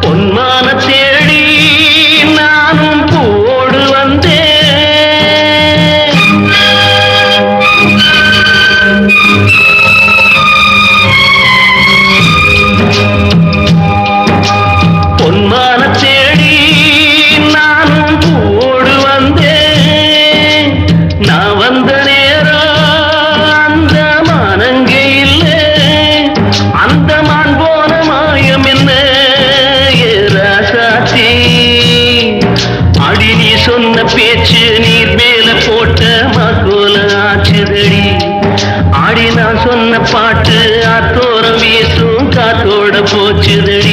பொன்மான தேடி நானும் பூவோடு வந்தேன். பொன்மான தேடி நானும் பூவோடு வந்தேன். நான் வந்த நேரம் அந்த மானங்கே இல்லை. அந்த மான் போன மாயம் என்ன ராசாத்தி? அடி நீ சொன்ன பேச்சு நீர் மேல போட்ட மாக்கோல ஆச்சுதடி. ஆடி நான் சொன்ன பாட்டு ஆத்தோரம் வீசும் காத்தோட போச்சுதடி.